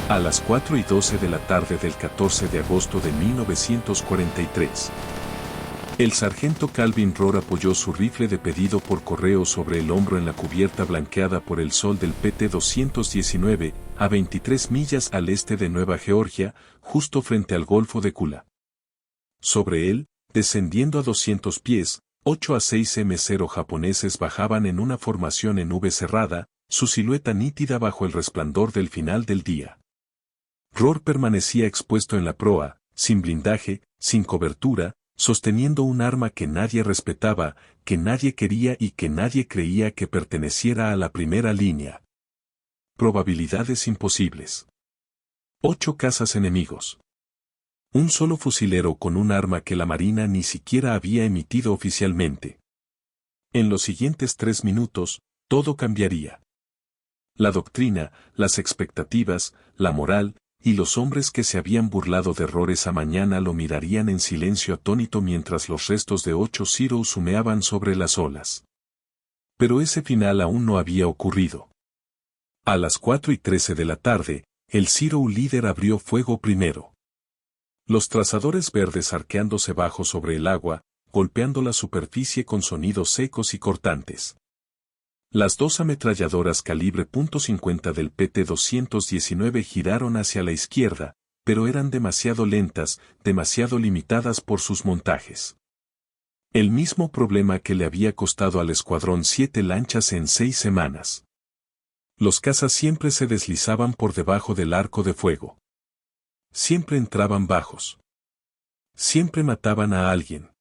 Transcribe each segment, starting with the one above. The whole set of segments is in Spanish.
A las 4:12 de la tarde del 14 de agosto de 1943. El sargento Calvin Rohr apoyó su rifle de pedido por correo sobre el hombro en la cubierta blanqueada por el sol del PT-219, a 23 millas al este de Nueva Georgia, justo frente al Golfo de Kula. Sobre él, descendiendo a 200 pies, 8 a 6 M0 japoneses bajaban en una formación en V cerrada, su silueta nítida bajo el resplandor del final del día. Rohr permanecía expuesto en la proa, sin blindaje, sin cobertura, sosteniendo un arma que nadie respetaba, que nadie quería y que nadie creía que perteneciera a la primera línea. Probabilidades imposibles. 8 cazas enemigos. Un solo fusilero con un arma que la Marina ni siquiera había emitido oficialmente. En los siguientes 3 minutos, todo cambiaría. La doctrina, las expectativas, la moral, y los hombres que se habían burlado de Rohr esa mañana lo mirarían en silencio atónito mientras los restos de 8 Zeros humeaban sobre las olas. Pero ese final aún no había ocurrido. A las 4:13 de la tarde, el Zero líder abrió fuego primero. Los trazadores verdes arqueándose bajo sobre el agua, golpeando la superficie con sonidos secos y cortantes. Las 2 ametralladoras calibre .50 del PT-219 giraron hacia la izquierda, pero eran demasiado lentas, demasiado limitadas por sus montajes. El mismo problema que le había costado al Escuadrón 7 lanchas en 6 semanas. Los cazas siempre se deslizaban por debajo del arco de fuego. Siempre entraban bajos. Siempre mataban a alguien.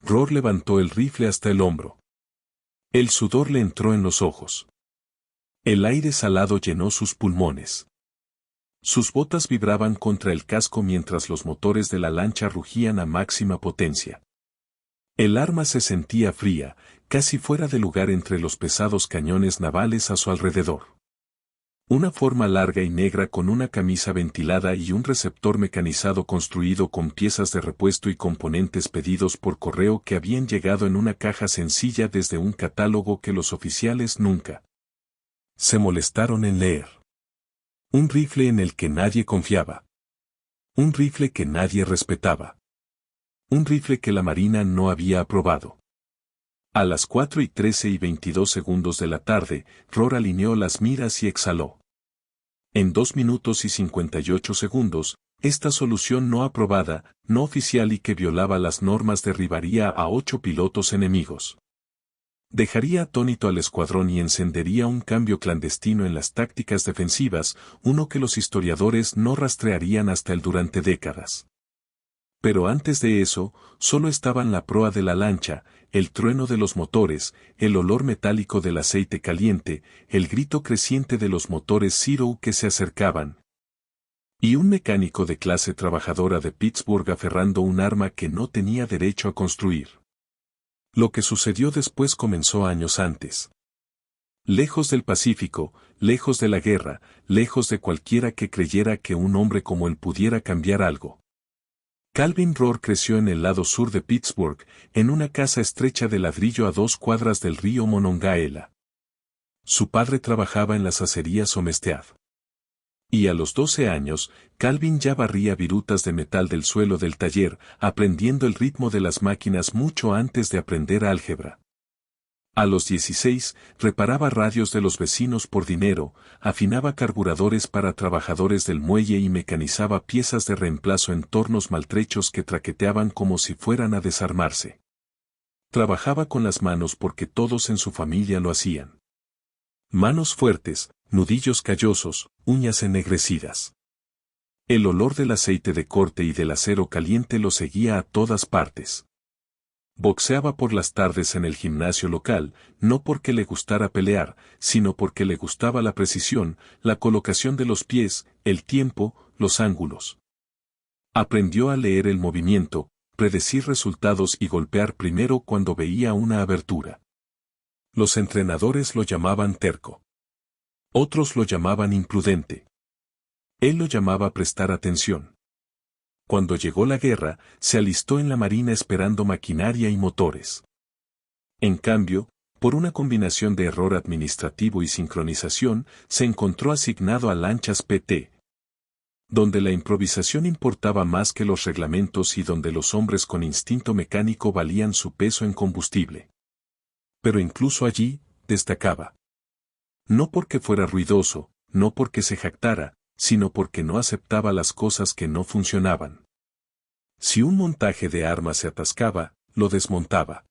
Rohr levantó el rifle hasta el hombro. El sudor le entró en los ojos. El aire salado llenó sus pulmones. Sus botas vibraban contra el casco mientras los motores de la lancha rugían a máxima potencia. El arma se sentía fría, casi fuera de lugar entre los pesados cañones navales a su alrededor. Una forma larga y negra con una camisa ventilada y un receptor mecanizado construido con piezas de repuesto y componentes pedidos por correo que habían llegado en una caja sencilla desde un catálogo que los oficiales nunca se molestaron en leer. Un rifle en el que nadie confiaba. Un rifle que nadie respetaba. Un rifle que la Marina no había aprobado. A las 4:13:22 de la tarde, Rohr alineó las miras y exhaló. En 2 minutos y 58 segundos, esta solución no aprobada, no oficial y que violaba las normas derribaría a 8 pilotos enemigos. Dejaría atónito al escuadrón y encendería un cambio clandestino en las tácticas defensivas, uno que los historiadores no rastrearían hasta durante décadas. Pero antes de eso, solo estaban la proa de la lancha, el trueno de los motores, el olor metálico del aceite caliente, el grito creciente de los motores Zero que se acercaban. Y un mecánico de clase trabajadora de Pittsburgh aferrando un arma que no tenía derecho a construir. Lo que sucedió después comenzó años antes. Lejos del Pacífico, lejos de la guerra, lejos de cualquiera que creyera que un hombre como él pudiera cambiar algo. Calvin Rohr creció en el lado sur de Pittsburgh, en una casa estrecha de ladrillo a 2 cuadras del río Monongahela. Su padre trabajaba en las acerías Omestead. Y a los 12 años, Calvin ya barría virutas de metal del suelo del taller, aprendiendo el ritmo de las máquinas mucho antes de aprender álgebra. A los 16, reparaba radios de los vecinos por dinero, afinaba carburadores para trabajadores del muelle y mecanizaba piezas de reemplazo en tornos maltrechos que traqueteaban como si fueran a desarmarse. Trabajaba con las manos porque todos en su familia lo hacían. Manos fuertes, nudillos callosos, uñas ennegrecidas. El olor del aceite de corte y del acero caliente lo seguía a todas partes. Boxeaba por las tardes en el gimnasio local, no porque le gustara pelear, sino porque le gustaba la precisión, la colocación de los pies, el tiempo, los ángulos. Aprendió a leer el movimiento, predecir resultados y golpear primero cuando veía una abertura. Los entrenadores lo llamaban terco. Otros lo llamaban imprudente. Él lo llamaba prestar atención. Cuando llegó la guerra, se alistó en la Marina esperando maquinaria y motores. En cambio, por una combinación de error administrativo y sincronización, se encontró asignado a lanchas PT. donde la improvisación importaba más que los reglamentos y donde los hombres con instinto mecánico valían su peso en combustible. Pero incluso allí, destacaba. No porque fuera ruidoso, no porque se jactara, sino porque no aceptaba las cosas que no funcionaban. Si un montaje de armas se atascaba, lo desmontaba.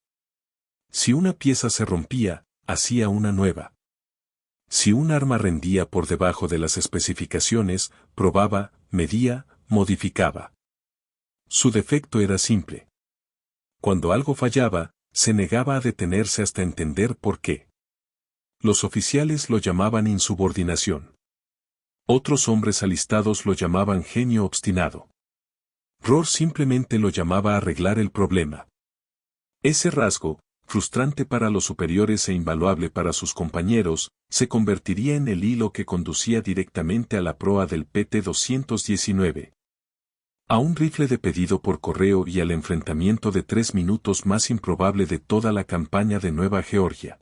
Si una pieza se rompía, hacía una nueva. Si un arma rendía por debajo de las especificaciones, probaba, medía, modificaba. Su defecto era simple. Cuando algo fallaba, se negaba a detenerse hasta entender por qué. Los oficiales lo llamaban insubordinación. Otros hombres alistados lo llamaban genio obstinado. Rohr simplemente lo llamaba arreglar el problema. Ese rasgo, frustrante para los superiores e invaluable para sus compañeros, se convertiría en el hilo que conducía directamente a la proa del PT-219. A un rifle de pedido por correo y al enfrentamiento de 3 minutos más improbable de toda la campaña de Nueva Georgia.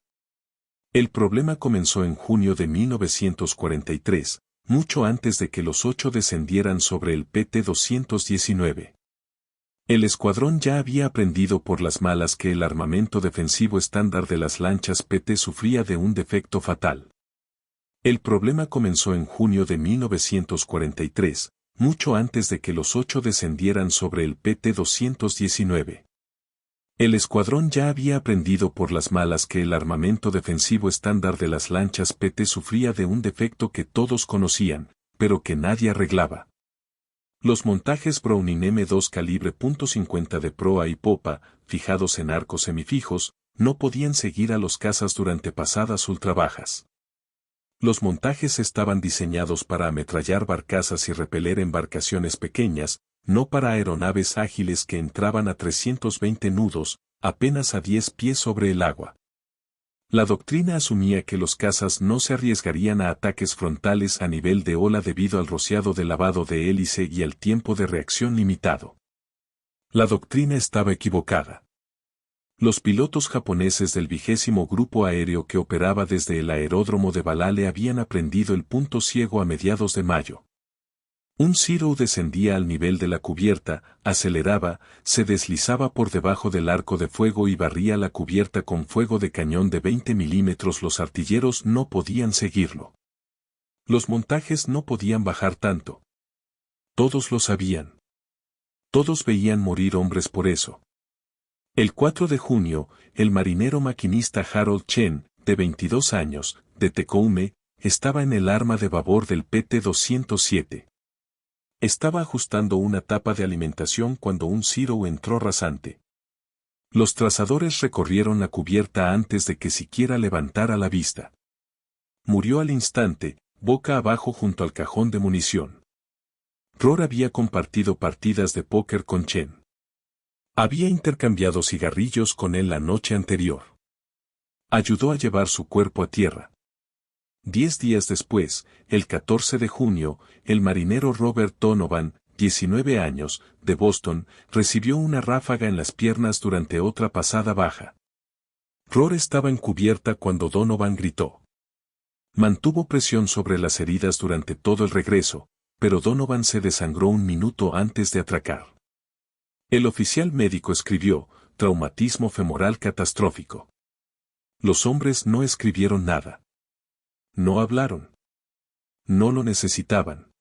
El problema comenzó en junio de 1943, mucho antes de que los 8 descendieran sobre el PT-219. El escuadrón ya había aprendido por las malas que el armamento defensivo estándar de las lanchas PT sufría de un defecto fatal. El problema comenzó en junio de 1943, mucho antes de que los 8 descendieran sobre el PT-219. El escuadrón ya había aprendido por las malas que el armamento defensivo estándar de las lanchas PT sufría de un defecto que todos conocían, pero que nadie arreglaba. Los montajes Browning M2 calibre .50 de proa y popa, fijados en arcos semifijos, no podían seguir a los cazas durante pasadas ultrabajas. Los montajes estaban diseñados para ametrallar barcazas y repeler embarcaciones pequeñas, no para aeronaves ágiles que entraban a 320 nudos, apenas a 10 pies sobre el agua. La doctrina asumía que los cazas no se arriesgarían a ataques frontales a nivel de ola debido al rociado de lavado de hélice y al tiempo de reacción limitado. La doctrina estaba equivocada. Los pilotos japoneses del 20º Grupo Aéreo que operaba desde el aeródromo de Balale habían aprendido el punto ciego a mediados de mayo. Un Zero descendía al nivel de la cubierta, aceleraba, se deslizaba por debajo del arco de fuego y barría la cubierta con fuego de cañón de 20 milímetros. Los artilleros no podían seguirlo. Los montajes no podían bajar tanto. Todos lo sabían. Todos veían morir hombres por eso. El 4 de junio, el marinero maquinista Harold Chen, de 22 años, de Tecoume, estaba en el arma de babor del PT-207. Estaba ajustando una tapa de alimentación cuando un Zero entró rasante. Los trazadores recorrieron la cubierta antes de que siquiera levantara la vista. Murió al instante, boca abajo junto al cajón de munición. Rohr había compartido partidas de póker con Chen. Había intercambiado cigarrillos con él la noche anterior. Ayudó a llevar su cuerpo a tierra. 10 días después, el 14 de junio, el marinero Robert Donovan, 19 años, de Boston, recibió una ráfaga en las piernas durante otra pasada baja. Rohr estaba en cubierta cuando Donovan gritó. Mantuvo presión sobre las heridas durante todo el regreso, pero Donovan se desangró un minuto antes de atracar. El oficial médico escribió, traumatismo femoral catastrófico. Los hombres no escribieron nada. No hablaron. No lo necesitaban.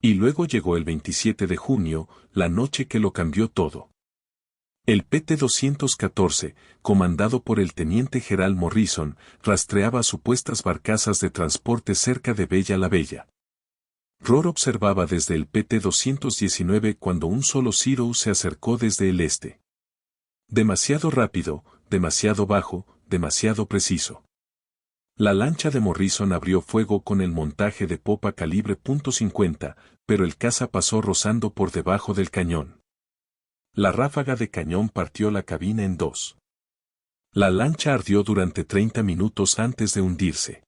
Y luego llegó el 27 de junio, la noche que lo cambió todo. El PT-214, comandado por el teniente Gerald Morrison, rastreaba supuestas barcazas de transporte cerca de Bella la Bella. Rohr observaba desde el PT-219 cuando un solo Zero se acercó desde el este. Demasiado rápido, demasiado bajo, demasiado preciso. La lancha de Morrison abrió fuego con el montaje de popa calibre .50, pero el caza pasó rozando por debajo del cañón. La ráfaga de cañón partió la cabina en dos. La lancha ardió durante 30 minutos antes de hundirse.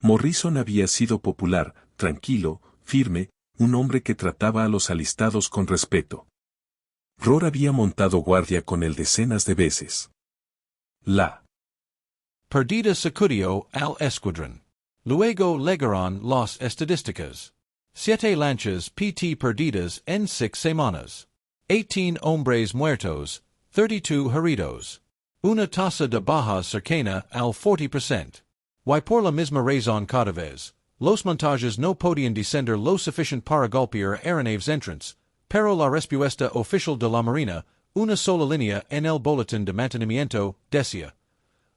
Morrison había sido popular, tranquilo, firme, un hombre que trataba a los alistados con respeto. Rohr había montado guardia con él decenas de veces. La Perdida Securio al Escuadrón. Luego llegaron los estadísticas. Siete lanchas PT perdidas en 6 semanas. 18 hombres muertos, 32 heridos. Una tasa de baja cercana al 40%. Y por la misma razón cada vez, los montajes no podían descender lo suficiente para golpear aeronaves entrants, pero la respuesta oficial de la Marina, una sola línea en el boletín de mantenimiento, decía: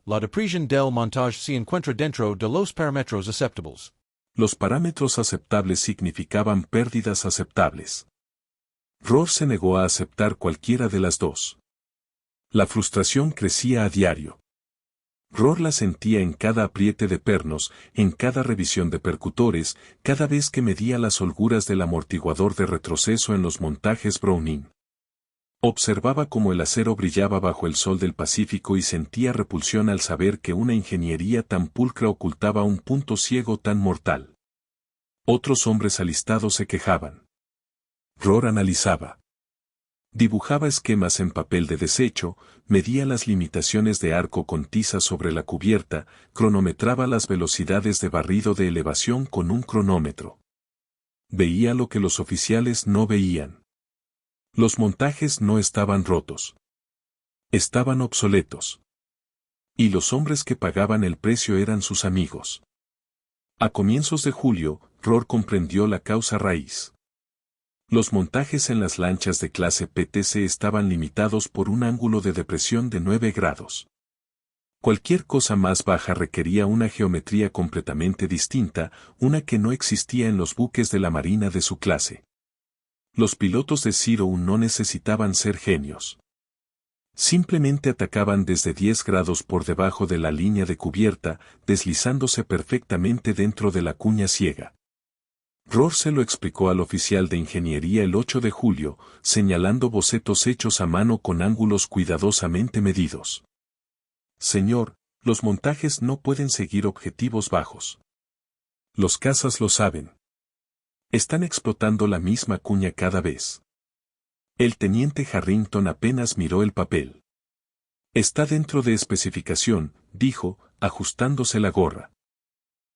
la depresión del montaje se encuentra dentro de los parámetros aceptables. Los parámetros aceptables significaban pérdidas aceptables. Rohr se negó a aceptar cualquiera de las dos. La frustración crecía a diario. Rohr la sentía en cada apriete de pernos, en cada revisión de percutores, cada vez que medía las holguras del amortiguador de retroceso en los montajes Browning. Observaba cómo el acero brillaba bajo el sol del Pacífico y sentía repulsión al saber que una ingeniería tan pulcra ocultaba un punto ciego tan mortal. Otros hombres alistados se quejaban. Rohr analizaba. Dibujaba esquemas en papel de desecho, medía las limitaciones de arco con tiza sobre la cubierta, cronometraba las velocidades de barrido de elevación con un cronómetro. Veía lo que los oficiales no veían. Los montajes no estaban rotos. Estaban obsoletos. Y los hombres que pagaban el precio eran sus amigos. A comienzos de julio, Rohr comprendió la causa raíz. Los montajes en las lanchas de clase PTC estaban limitados por un ángulo de depresión de 9 grados. Cualquier cosa más baja requería una geometría completamente distinta, una que no existía en los buques de la Marina de su clase. Los pilotos de Zero no necesitaban ser genios. Simplemente atacaban desde 10 grados por debajo de la línea de cubierta, deslizándose perfectamente dentro de la cuña ciega. Rohr se lo explicó al oficial de ingeniería el 8 de julio, señalando bocetos hechos a mano con ángulos cuidadosamente medidos. Señor, los montajes no pueden seguir objetivos bajos. Los cazas lo saben. Están explotando la misma cuña cada vez. El teniente Harrington apenas miró el papel. Está dentro de especificación, dijo, ajustándose la gorra.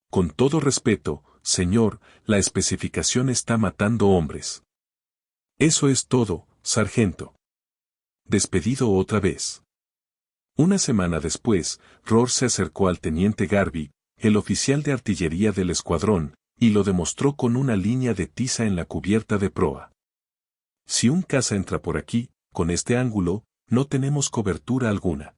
Con todo respeto, señor, la especificación está matando hombres. Eso es todo, sargento. Despedido otra vez. Una semana después, Rohr se acercó al teniente Garvey, el oficial de artillería del escuadrón, y lo demostró con una línea de tiza en la cubierta de proa. Si un caza entra por aquí, con este ángulo, no tenemos cobertura alguna.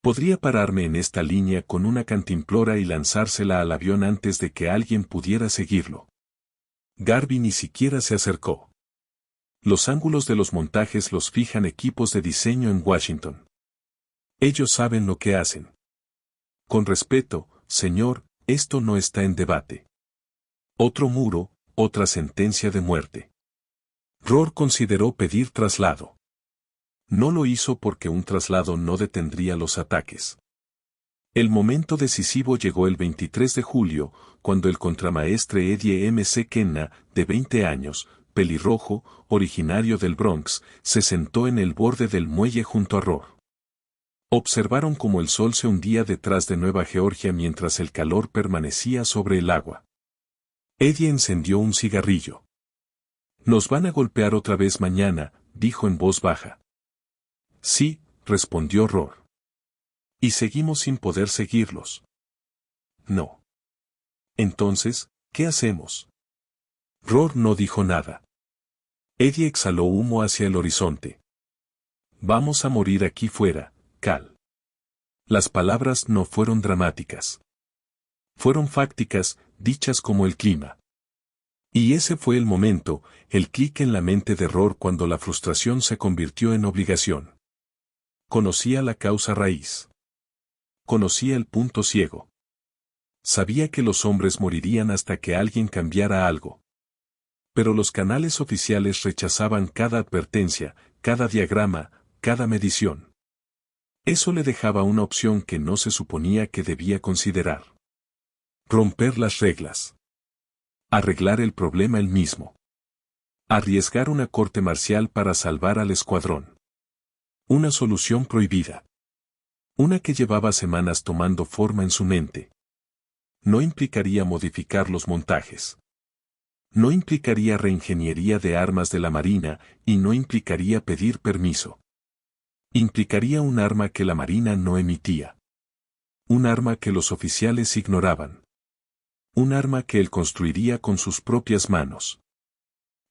Podría pararme en esta línea con una cantimplora y lanzársela al avión antes de que alguien pudiera seguirlo. Garvey ni siquiera se acercó. Los ángulos de los montajes los fijan equipos de diseño en Washington. Ellos saben lo que hacen. Con respeto, señor, esto no está en debate. Otro muro, otra sentencia de muerte. Rohr consideró pedir traslado. No lo hizo porque un traslado no detendría los ataques. El momento decisivo llegó el 23 de julio, cuando el contramaestre Eddie M. C. Kenna, de 20 años, pelirrojo, originario del Bronx, se sentó en el borde del muelle junto a Rohr. Observaron cómo el sol se hundía detrás de Nueva Georgia mientras el calor permanecía sobre el agua. Eddie encendió un cigarrillo. «Nos van a golpear otra vez mañana», dijo en voz baja. «Sí», respondió Rohr. «Y seguimos sin poder seguirlos». «No». «Entonces, ¿qué hacemos?» Rohr no dijo nada. Eddie exhaló humo hacia el horizonte. «Vamos a morir aquí fuera, Cal». Las palabras no fueron dramáticas. Fueron fácticas, dichas como el clima. Y ese fue el momento, el clic en la mente de Rohr cuando la frustración se convirtió en obligación. Conocía la causa raíz. Conocía el punto ciego. Sabía que los hombres morirían hasta que alguien cambiara algo. Pero los canales oficiales rechazaban cada advertencia, cada diagrama, cada medición. Eso le dejaba una opción que no se suponía que debía considerar. Romper las reglas. Arreglar el problema él mismo. Arriesgar una corte marcial para salvar al escuadrón. Una solución prohibida. Una que llevaba semanas tomando forma en su mente. No implicaría modificar los montajes. No implicaría reingeniería de armas de la Marina y no implicaría pedir permiso. Implicaría un arma que la Marina no emitía. Un arma que los oficiales ignoraban. Un arma que él construiría con sus propias manos.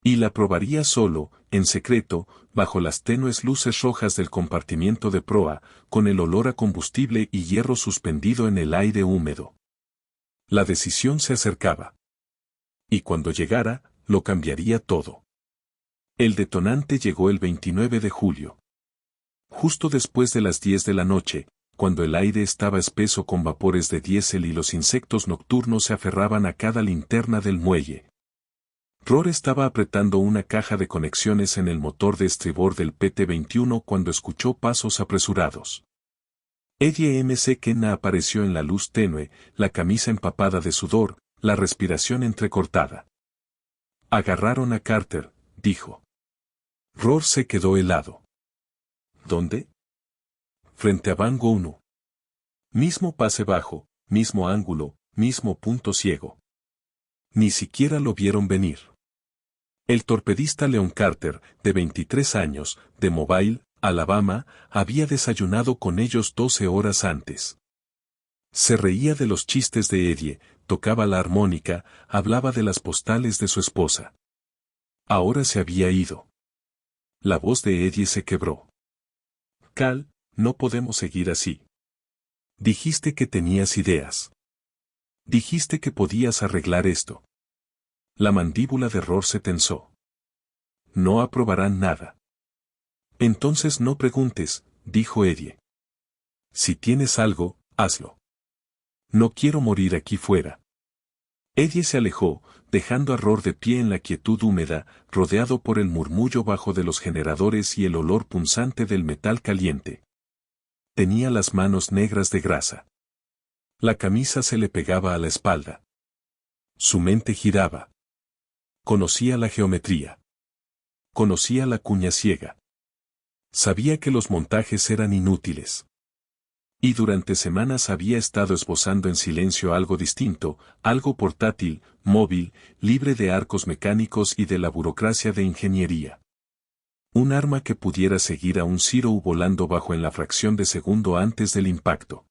Y la probaría solo, en secreto, bajo las tenues luces rojas del compartimiento de proa, con el olor a combustible y hierro suspendido en el aire húmedo. La decisión se acercaba. Y cuando llegara, lo cambiaría todo. El detonante llegó el 29 de julio. Justo después de las 10 de la noche, cuando el aire estaba espeso con vapores de diésel y los insectos nocturnos se aferraban a cada linterna del muelle. Rohr estaba apretando una caja de conexiones en el motor de estribor del PT-21 cuando escuchó pasos apresurados. Eddie McKenna apareció en la luz tenue, la camisa empapada de sudor, la respiración entrecortada. Agarraron a Carter, dijo. Rohr se quedó helado. ¿Dónde? Frente a Bango 1. Mismo pase bajo, mismo ángulo, mismo punto ciego. Ni siquiera lo vieron venir. El torpedista Leon Carter, de 23 años, de Mobile, Alabama, había desayunado con ellos 12 horas antes. Se reía de los chistes de Eddie, tocaba la armónica, hablaba de las postales de su esposa. Ahora se había ido. La voz de Eddie se quebró. Cal, no podemos seguir así. Dijiste que tenías ideas. Dijiste que podías arreglar esto. La mandíbula de Rohr se tensó. No aprobarán nada. Entonces no preguntes, dijo Eddie. Si tienes algo, hazlo. No quiero morir aquí fuera. Eddie se alejó, dejando a Rohr de pie en la quietud húmeda, rodeado por el murmullo bajo de los generadores y el olor punzante del metal caliente. Tenía las manos negras de grasa. La camisa se le pegaba a la espalda. Su mente giraba. Conocía la geometría. Conocía la cuña ciega. Sabía que los montajes eran inútiles. Y durante semanas había estado esbozando en silencio algo distinto, algo portátil, móvil, libre de arcos mecánicos y de la burocracia de ingeniería. Un arma que pudiera seguir a un Zero volando bajo en la fracción de segundo antes del impacto.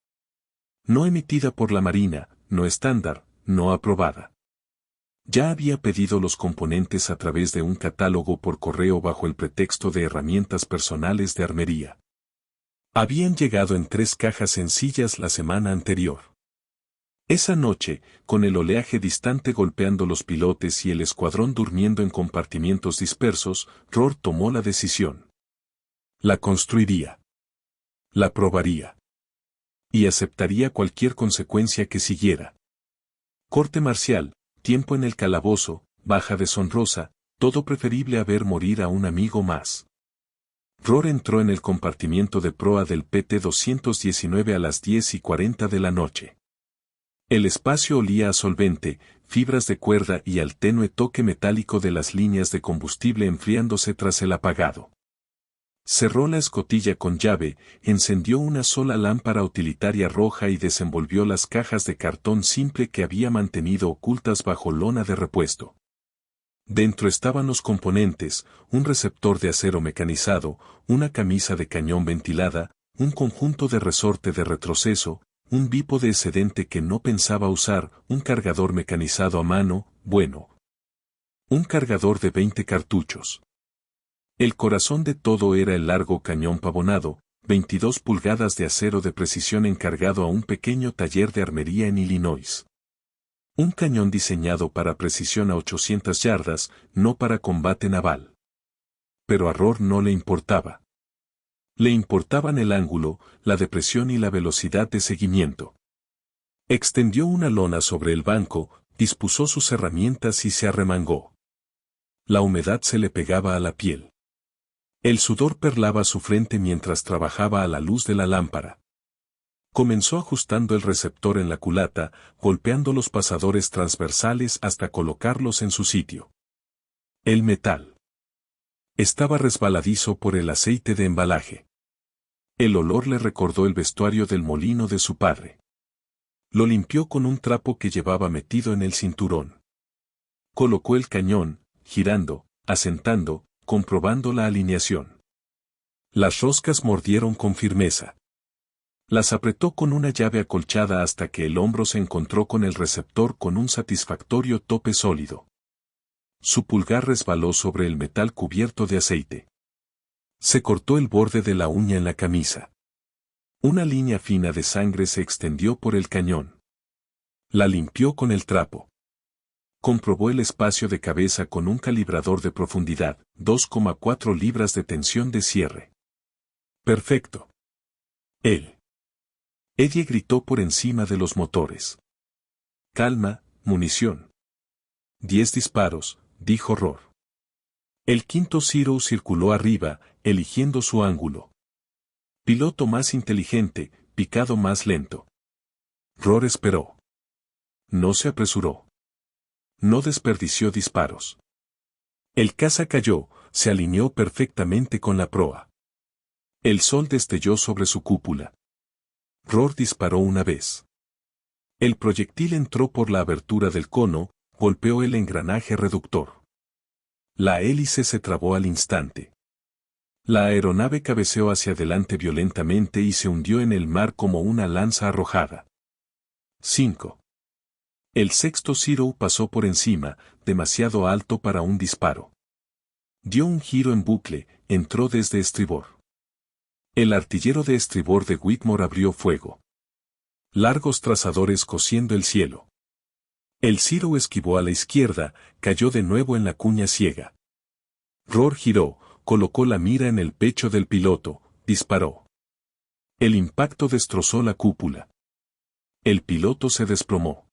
No emitida por la Marina, no estándar, no aprobada. Ya había pedido los componentes a través de un catálogo por correo bajo el pretexto de herramientas personales de armería. Habían llegado en 3 cajas sencillas la semana anterior. Esa noche, con el oleaje distante golpeando los pilotes y el escuadrón durmiendo en compartimientos dispersos, Rohr tomó la decisión. La construiría. La probaría. Y aceptaría cualquier consecuencia que siguiera. Corte marcial, tiempo en el calabozo, baja deshonrosa, todo preferible a ver morir a un amigo más. Rohr entró en el compartimiento de proa del PT-219 a las 10:40 de la noche. El espacio olía a solvente, fibras de cuerda y al tenue toque metálico de las líneas de combustible enfriándose tras el apagado. Cerró la escotilla con llave, encendió una sola lámpara utilitaria roja y desenvolvió las cajas de cartón simple que había mantenido ocultas bajo lona de repuesto. Dentro estaban los componentes, un receptor de acero mecanizado, una camisa de cañón ventilada, un conjunto de resorte de retroceso, un bípode excedente que no pensaba usar, un cargador mecanizado a mano, bueno. Un cargador de 20 cartuchos. El corazón de todo era el largo cañón pavonado, 22 pulgadas de acero de precisión encargado a un pequeño taller de armería en Illinois. Un cañón diseñado para precisión a 800 yardas, no para combate naval. Pero a Rohr no le importaba. Le importaban el ángulo, la depresión y la velocidad de seguimiento. Extendió una lona sobre el banco, dispuso sus herramientas y se arremangó. La humedad se le pegaba a la piel. El sudor perlaba su frente mientras trabajaba a la luz de la lámpara. Comenzó ajustando el receptor en la culata, golpeando los pasadores transversales hasta colocarlos en su sitio. El metal estaba resbaladizo por el aceite de embalaje. El olor le recordó el vestuario del molino de su padre. Lo limpió con un trapo que llevaba metido en el cinturón. Colocó el cañón, girando, asentando, comprobando la alineación. Las roscas mordieron con firmeza. Las apretó con una llave acolchada hasta que el hombro se encontró con el receptor con un satisfactorio tope sólido. Su pulgar resbaló sobre el metal cubierto de aceite. Se cortó el borde de la uña en la camisa. Una línea fina de sangre se extendió por el cañón. La limpió con el trapo. Comprobó el espacio de cabeza con un calibrador de profundidad, 2,4 libras de tensión de cierre. Perfecto. Eddie gritó por encima de los motores. Calma, munición. 10 disparos, dijo Rohr. El quinto Zero circuló arriba, eligiendo su ángulo. Piloto más inteligente, picado más lento. Rohr esperó. No se apresuró. No desperdició disparos. El caza cayó, se alineó perfectamente con la proa. El sol destelló sobre su cúpula. Rohr disparó una vez. El proyectil entró por la abertura del cono, golpeó el engranaje reductor. La hélice se trabó al instante. La aeronave cabeceó hacia adelante violentamente y se hundió en el mar como una lanza arrojada. 5. El sexto Zero pasó por encima, demasiado alto para un disparo. Dio un giro en bucle, entró desde estribor. El artillero de estribor de Whitmore abrió fuego. Largos trazadores cosiendo el cielo. El Zero esquivó a la izquierda, cayó de nuevo en la cuña ciega. Rohr giró, colocó la mira en el pecho del piloto, disparó. El impacto destrozó la cúpula. El piloto se desplomó.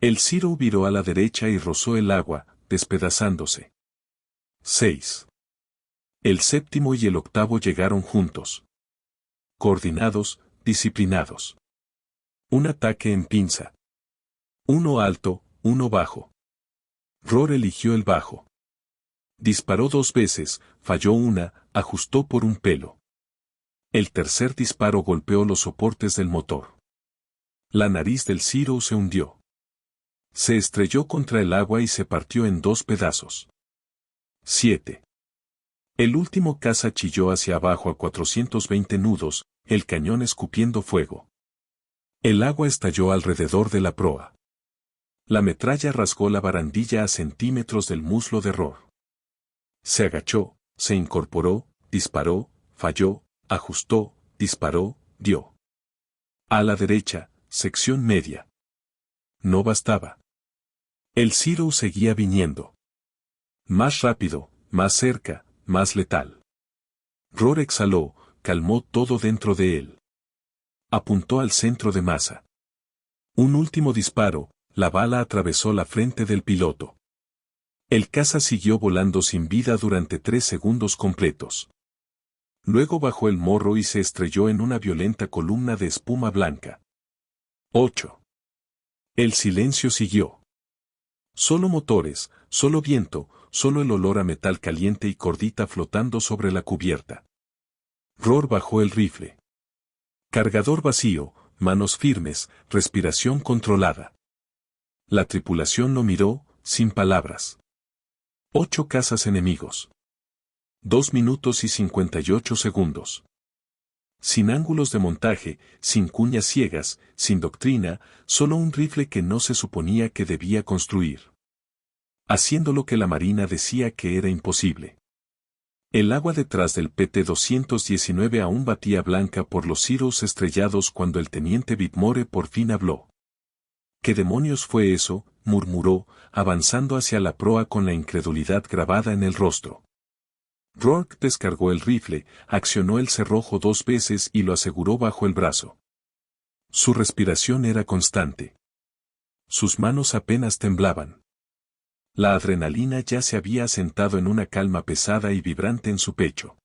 El Zero viró a la derecha y rozó el agua, despedazándose. 6. El séptimo y el octavo llegaron juntos. Coordinados, disciplinados. Un ataque en pinza. Uno alto, uno bajo. Rohr eligió el bajo. Disparó 2 veces, falló una, ajustó por un pelo. El tercer disparo golpeó los soportes del motor. La nariz del Zero se hundió. Se estrelló contra el agua y se partió en 2 pedazos. 7. El último caza chilló hacia abajo a 420 nudos, el cañón escupiendo fuego. El agua estalló alrededor de la proa. La metralla rasgó la barandilla a centímetros del muslo de Rohr. Se agachó, se incorporó, disparó, falló, ajustó, disparó, dio. A la derecha, sección media. No bastaba. El Zero seguía viniendo. Más rápido, más cerca, más letal. Rohr exhaló, calmó todo dentro de él. Apuntó al centro de masa. Un último disparo, la bala atravesó la frente del piloto. El caza siguió volando sin vida durante 3 segundos completos. Luego bajó el morro y se estrelló en una violenta columna de espuma blanca. 8. El silencio siguió. Solo motores, solo viento, solo el olor a metal caliente y cordita flotando sobre la cubierta. Rohr bajó el rifle. Cargador vacío, manos firmes, respiración controlada. La tripulación lo miró, sin palabras. 8 cazas enemigos. 2 minutos y 58 segundos. Sin ángulos de montaje, sin cuñas ciegas, sin doctrina, solo un rifle que no se suponía que debía construir. Haciendo lo que la Marina decía que era imposible. El agua detrás del PT-219 aún batía blanca por los Zeros estrellados cuando el teniente Whitmore por fin habló. ¿Qué demonios fue eso?, murmuró, avanzando hacia la proa con la incredulidad grabada en el rostro. Rourke descargó el rifle, accionó el cerrojo 2 veces y lo aseguró bajo el brazo. Su respiración era constante. Sus manos apenas temblaban. La adrenalina ya se había asentado en una calma pesada y vibrante en su pecho.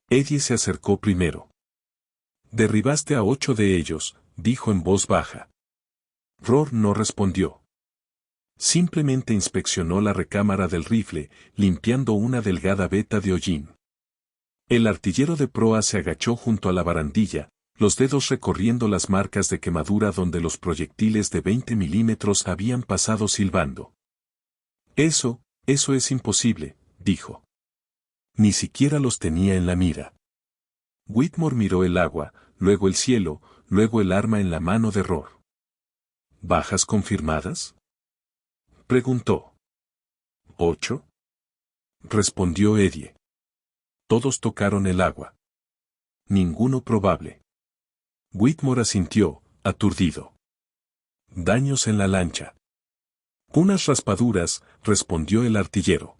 Eddie se acercó primero. «Derribaste a 8 de ellos», dijo en voz baja. Rohr no respondió. Simplemente inspeccionó la recámara del rifle, limpiando una delgada veta de hollín. El artillero de proa se agachó junto a la barandilla, los dedos recorriendo las marcas de quemadura donde los proyectiles de 20 milímetros habían pasado silbando. Eso es imposible, dijo. Ni siquiera los tenía en la mira. Whitmore miró el agua, luego el cielo, luego el arma en la mano de Rohr. ¿Bajas confirmadas?, preguntó. 8. Respondió Eddie. Todos tocaron el agua. Ninguno probable. Whitmore asintió, aturdido. Daños en la lancha. Unas raspaduras, respondió el artillero.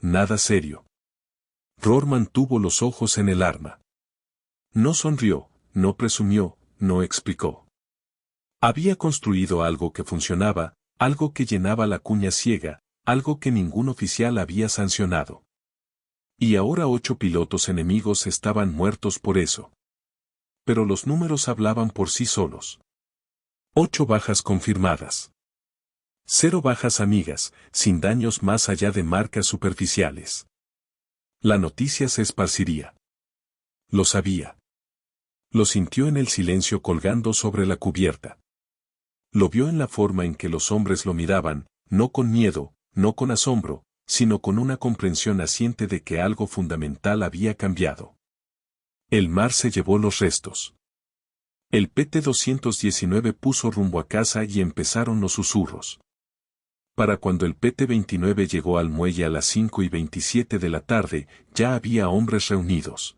Nada serio. Rohr mantuvo los ojos en el arma. No sonrió, no presumió, no explicó. Había construido algo que funcionaba, algo que llenaba la cuña ciega, algo que ningún oficial había sancionado. Y ahora 8 pilotos enemigos estaban muertos por eso. Pero los números hablaban por sí solos. 8 bajas confirmadas. 0 bajas amigas, sin daños más allá de marcas superficiales. La noticia se esparciría. Lo sabía. Lo sintió en el silencio colgando sobre la cubierta. Lo vio en la forma en que los hombres lo miraban, no con miedo, no con asombro, sino con una comprensión naciente de que algo fundamental había cambiado. El mar se llevó los restos. El PT-219 puso rumbo a casa y empezaron los susurros. Para cuando el PT-29 llegó al muelle a las 5:27 de la tarde, ya había hombres reunidos.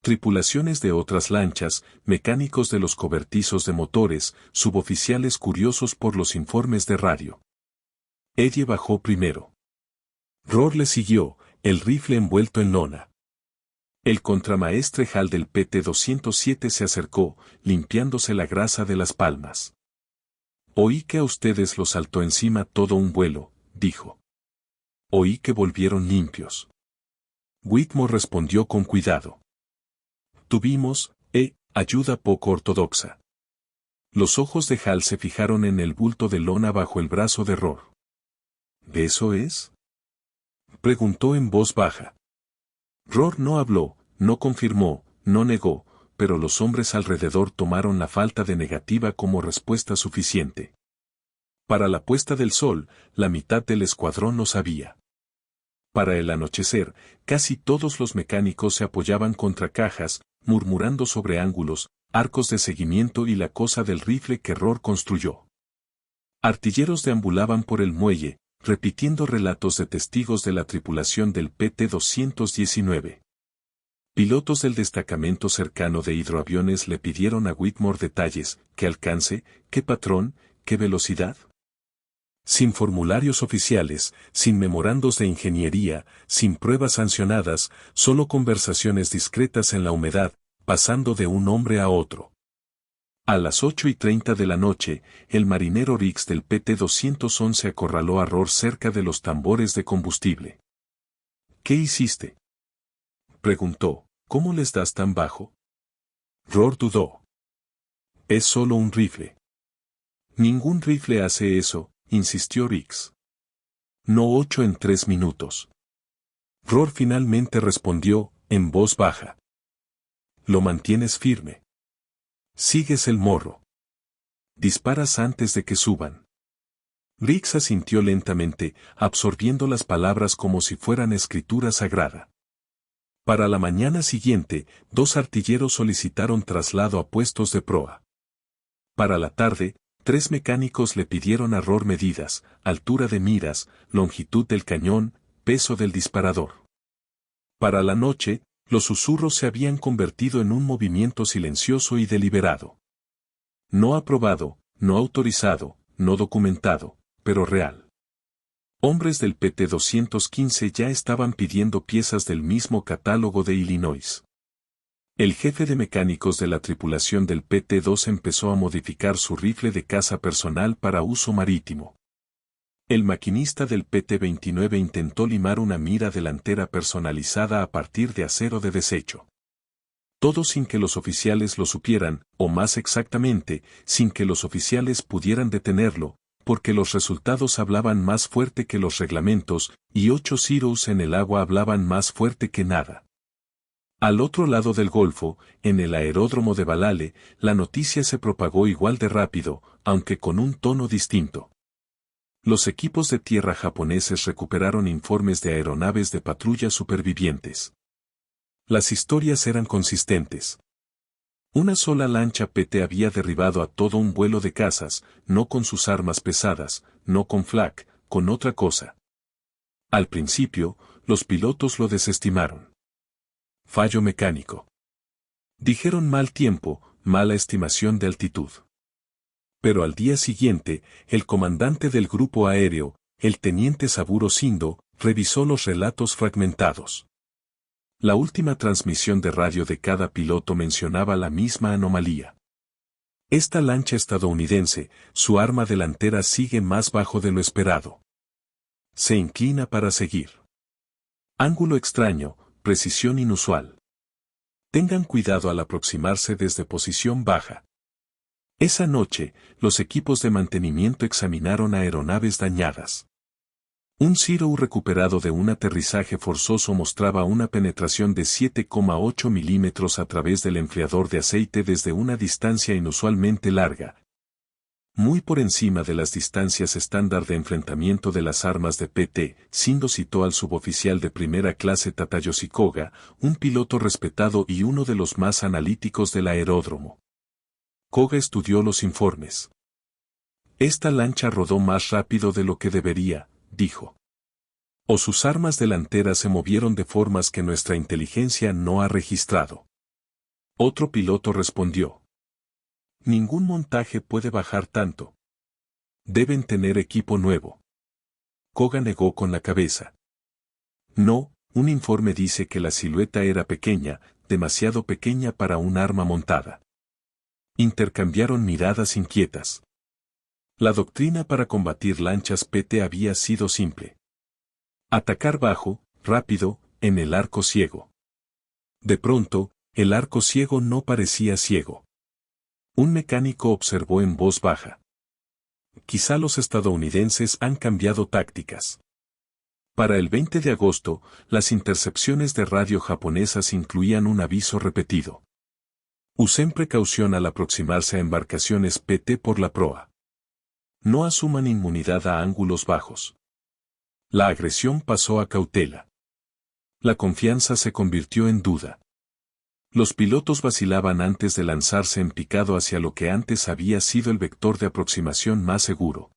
Tripulaciones de otras lanchas, mecánicos de los cobertizos de motores, suboficiales curiosos por los informes de radio. Eddie bajó primero. Rohr le siguió, el rifle envuelto en lona. El contramaestre Hall del PT-207 se acercó, limpiándose la grasa de las palmas. Oí que a ustedes los saltó encima todo un vuelo, dijo. Oí que volvieron limpios. Whitmore respondió con cuidado. Tuvimos, ayuda poco ortodoxa. Los ojos de Hall se fijaron en el bulto de lona bajo el brazo de Rohr. ¿Eso es?, preguntó en voz baja. Rohr no habló, no confirmó, no negó, pero los hombres alrededor tomaron la falta de negativa como respuesta suficiente. Para la puesta del sol, la mitad del escuadrón lo sabía. Para el anochecer, casi todos los mecánicos se apoyaban contra cajas, murmurando sobre ángulos, arcos de seguimiento y la cosa del rifle que Rohr construyó. Artilleros deambulaban por el muelle, repitiendo relatos de testigos de la tripulación del PT-219. Pilotos del destacamento cercano de hidroaviones le pidieron a Whitmore detalles: ¿qué alcance, qué patrón, qué velocidad? Sin formularios oficiales, sin memorandos de ingeniería, sin pruebas sancionadas, solo conversaciones discretas en la humedad, pasando de un hombre a otro. A las 8:30 de la noche, el marinero Riggs del PT-211 acorraló a Rohr cerca de los tambores de combustible. ¿Qué hiciste?, preguntó. ¿Cómo les das tan bajo? Rohr dudó. Es solo un rifle. Ningún rifle hace eso, insistió Riggs. No 8 en 3 minutos. Rohr finalmente respondió, en voz baja. Lo mantienes firme. Sigues el morro. Disparas antes de que suban. Riggs asintió lentamente, absorbiendo las palabras como si fueran escritura sagrada. Para la mañana siguiente, 2 artilleros solicitaron traslado a puestos de proa. Para la tarde, 3 mecánicos le pidieron a Rohr medidas: altura de miras, longitud del cañón, peso del disparador. Para la noche, los susurros se habían convertido en un movimiento silencioso y deliberado. No aprobado, no autorizado, no documentado, pero real. Hombres del PT-215 ya estaban pidiendo piezas del mismo catálogo de Illinois. El jefe de mecánicos de la tripulación del PT-2 empezó a modificar su rifle de caza personal para uso marítimo. El maquinista del PT-29 intentó limar una mira delantera personalizada a partir de acero de desecho. Todo sin que los oficiales lo supieran, o más exactamente, sin que los oficiales pudieran detenerlo, porque los resultados hablaban más fuerte que los reglamentos, y 8 Zeros en el agua hablaban más fuerte que nada. Al otro lado del Golfo, en el aeródromo de Balale, la noticia se propagó igual de rápido, aunque con un tono distinto. Los equipos de tierra japoneses recuperaron informes de aeronaves de patrulla supervivientes. Las historias eran consistentes. Una sola lancha PT había derribado a todo un vuelo de cazas, no con sus armas pesadas, no con flak, con otra cosa. Al principio, los pilotos lo desestimaron. Fallo mecánico. Dijeron mal tiempo, mala estimación de altitud. Pero al día siguiente, el comandante del grupo aéreo, el teniente Saburo Shindo, revisó los relatos fragmentados. La última transmisión de radio de cada piloto mencionaba la misma anomalía. Esta lancha estadounidense, su arma delantera sigue más bajo de lo esperado. Se inclina para seguir. Ángulo extraño, precisión inusual. Tengan cuidado al aproximarse desde posición baja. Esa noche, los equipos de mantenimiento examinaron aeronaves dañadas. Un Zero recuperado de un aterrizaje forzoso mostraba una penetración de 7,8 milímetros a través del enfriador de aceite desde una distancia inusualmente larga, muy por encima de las distancias estándar de enfrentamiento de las armas de PT. Shindo citó al suboficial de primera clase Tadayoshi Koga, un piloto respetado y uno de los más analíticos del aeródromo. Koga estudió los informes. Esta lancha rodó más rápido de lo que debería, dijo. O sus armas delanteras se movieron de formas que nuestra inteligencia no ha registrado. Otro piloto respondió. Ningún montaje puede bajar tanto. Deben tener equipo nuevo. Koga negó con la cabeza. No, un informe dice que la silueta era pequeña, demasiado pequeña para un arma montada. Intercambiaron miradas inquietas. La doctrina para combatir lanchas PT había sido simple. Atacar bajo, rápido, en el arco ciego. De pronto, el arco ciego no parecía ciego. Un mecánico observó en voz baja. Quizá los estadounidenses han cambiado tácticas. Para el 20 de agosto, las intercepciones de radio japonesas incluían un aviso repetido. Usen precaución al aproximarse a embarcaciones PT por la proa. No asuman inmunidad a ángulos bajos. La agresión pasó a cautela. La confianza se convirtió en duda. Los pilotos vacilaban antes de lanzarse en picado hacia lo que antes había sido el vector de aproximación más seguro.